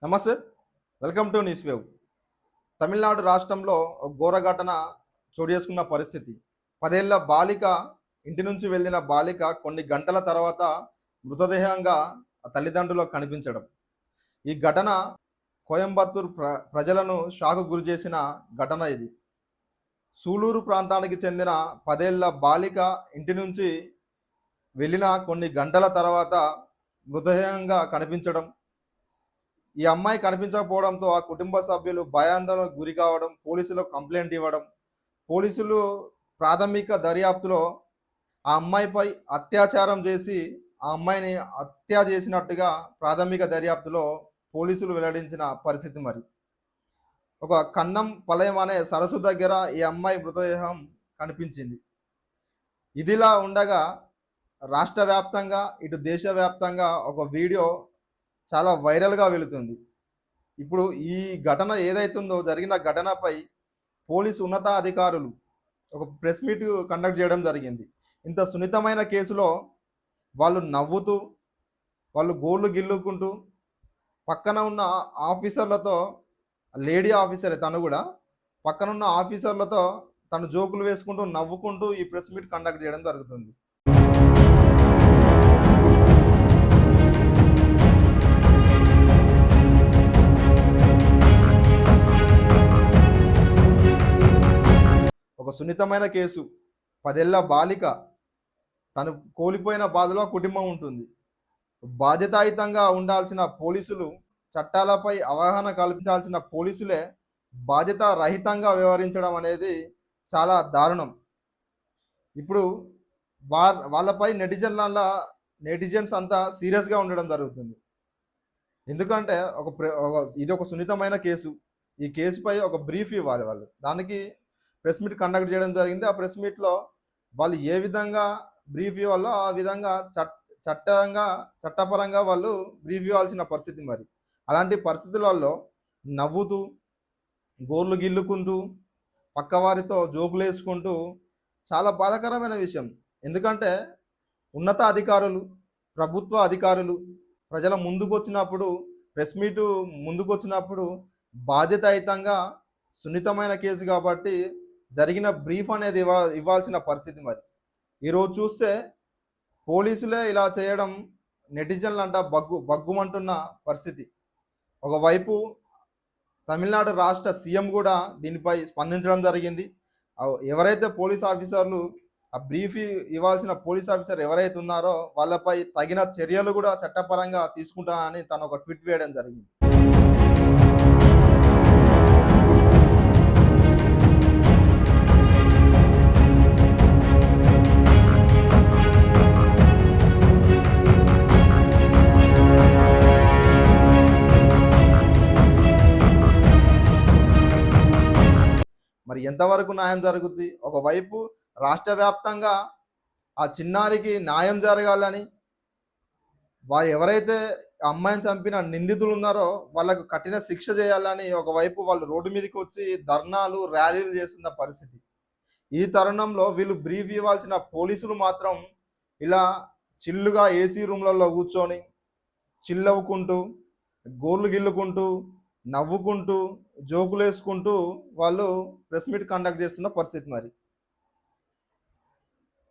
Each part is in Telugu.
నమస్తే. Welcome to news wave. Tamil Nadu రాష్ట్రంలో ఒక ఘోర ఘటన చోటు చేసుకున్న పరిస్థితి. 10 ఏళ్ల బాలిక, ఇంటి నుంచి వెళ్ళిన బాలిక కొన్ని గంటల తర్వాత మృతదేహంగా తల్లిదండ్రులకు కనిపించడం. ఈ ఘటన కోయంబత్తూర్ ప్రజలను షాక్‌కు గురిచేసిన ఘటన ఇది. సూలూరు ప్రాంతానికి చెందిన 10 ఏళ్ల బాలిక ఇంటి నుంచి వెళ్ళిన కొన్ని గంటల తర్వాత మృతదేహంగా కనిపించడం. ఈ అమ్మాయి కనిపించకపోవడంతో ఆ కుటుంబ సభ్యులు భయాందోళనకు గురి కావడం, పోలీసులకు కంప్లైంట్ ఇవ్వడం. పోలీసులు ప్రాథమిక దర్యాప్తులో ఆ అమ్మాయిపై అత్యాచారం చేసి ఆ అమ్మాయిని హత్య చేసినట్టుగా ప్రాథమిక దర్యాప్తులో పోలీసులు వెల్లడించిన పరిస్థితి మరి. ఒక కన్నం పలయం అనే సరస్సు దగ్గర ఈ అమ్మాయి మృతదేహం కనిపించింది. ఇదిలా ఉండగా రాష్ట్ర వ్యాప్తంగా ఇటు దేశవ్యాప్తంగా ఒక వీడియో చాలా వైరల్గా వెళుతుంది. ఇప్పుడు ఈ ఘటన ఏదైతుందో జరిగిన ఘటనపై పోలీసు ఉన్నతాధికారులు ఒక ప్రెస్ మీట్ కండక్ట్ చేయడం జరిగింది. ఇంత సున్నితమైన కేసులో వాళ్ళు నవ్వుతూ, వాళ్ళు గోళ్ళు గిల్లుకుంటూ, పక్కన ఉన్న ఆఫీసర్లతో, లేడీ ఆఫీసరే తను కూడా, పక్కనున్న ఆఫీసర్లతో తను జోకులు వేసుకుంటూ నవ్వుకుంటూ ఈ ప్రెస్ మీట్ కండక్ట్ చేయడం జరుగుతుంది. ఒక సున్నితమైన కేసు. 10 ఏళ్ల బాలిక, తను కోల్పోయిన బాధలో కుటుంబం ఉంటుంది. బాధ్యతాయుతంగా ఉండాల్సిన పోలీసులు, చట్టాలపై అవగాహన కల్పించాల్సిన పోలీసులే బాధ్యత రహితంగా వ్యవహరించడం అనేది చాలా దారుణం. ఇప్పుడు వాళ్ళపై నెటిజన్స్ అంతా సీరియస్గా ఉండడం జరుగుతుంది. ఎందుకంటే ఇది ఒక సున్నితమైన కేసు. ఈ కేసుపై ఒక బ్రీఫ్ ఇవ్వాలి వాళ్ళు. దానికి ప్రెస్ మీట్ కండక్ట్ చేయడం జరిగింది. ఆ ప్రెస్ మీట్లో వాళ్ళు ఏ విధంగా బ్రీఫ్ ఇవ్వాలో ఆ విధంగా చట్టపరంగా వాళ్ళు బ్రీఫ్ ఇవ్వాల్సిన పరిస్థితి మరి. అలాంటి పరిస్థితులలో నవ్వుతూ, గోర్లు గిల్లుకుంటూ, పక్కవారితో జోకులు వేసుకుంటూ చాలా బాధాకరమైన విషయం. ఎందుకంటే ఉన్నత అధికారులు, ప్రభుత్వ అధికారులు ప్రజల ముందుకు వచ్చినప్పుడు, ప్రెస్ మీటు ముందుకు వచ్చినప్పుడు బాధ్యతాయుతంగా సున్నితమైన కేసు కాబట్టి జరిగిన బ్రీఫ్ అనేది ఇవ్వాల్సిన పరిస్థితి మరి. ఈరోజు చూస్తే పోలీసులే ఇలా చేయడం నెటిజన్లు అంట బగ్గుమంటున్న పరిస్థితి. ఒకవైపు తమిళనాడు రాష్ట్ర సీఎం కూడా దీనిపై స్పందించడం జరిగింది. ఎవరైతే పోలీస్ ఆఫీసర్లు ఆ బ్రీఫ్ ఇవ్వాల్సిన పోలీస్ ఆఫీసర్ ఎవరైతే ఉన్నారో వాళ్ళపై తగిన చర్యలు కూడా చట్టపరంగా తీసుకుంటానని తను ఒక ట్వీట్ వేయడం జరిగింది. మరి ఎంతవరకు న్యాయం జరుగుద్ది? ఒకవైపు రాష్ట్ర వ్యాప్తంగా ఆ చిన్నారికి న్యాయం జరగాలని, వారు ఎవరైతే అమ్మాయిని చంపిన నిందితులు ఉన్నారో వాళ్ళకు కఠిన శిక్ష చేయాలని ఒకవైపు వాళ్ళు రోడ్డు మీదకి వచ్చి ధర్నాలు, ర్యాలీలు చేస్తున్న పరిస్థితి. ఈ తరుణంలో వీళ్ళు బ్రీఫ్ ఇవ్వాల్సిన పోలీసులు మాత్రం ఇలా చిల్లుగా ఏసీ రూమ్లలో కూర్చొని చిల్లవుకుంటూ, గోర్లు గిల్లుకుంటూ, నవ్వుకుంటూ, జోకులు వేసుకుంటూ వాళ్ళు ప్రెస్ మీట్ కండక్ట్ చేస్తున్న పరిస్థితి మరి.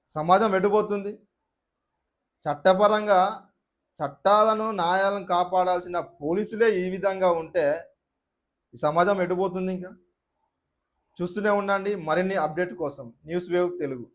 సమాజం ఎటుపోతుంది? చట్టపరంగా చట్టాలను, న్యాయాలను కాపాడాల్సిన పోలీసులే ఈ విధంగా ఉంటే ఈ సమాజం ఎటుపోతుంది? ఇంకా చూస్తూనే ఉండండి మరిన్ని అప్డేట్ కోసం న్యూస్ వేవ్ తెలుగు.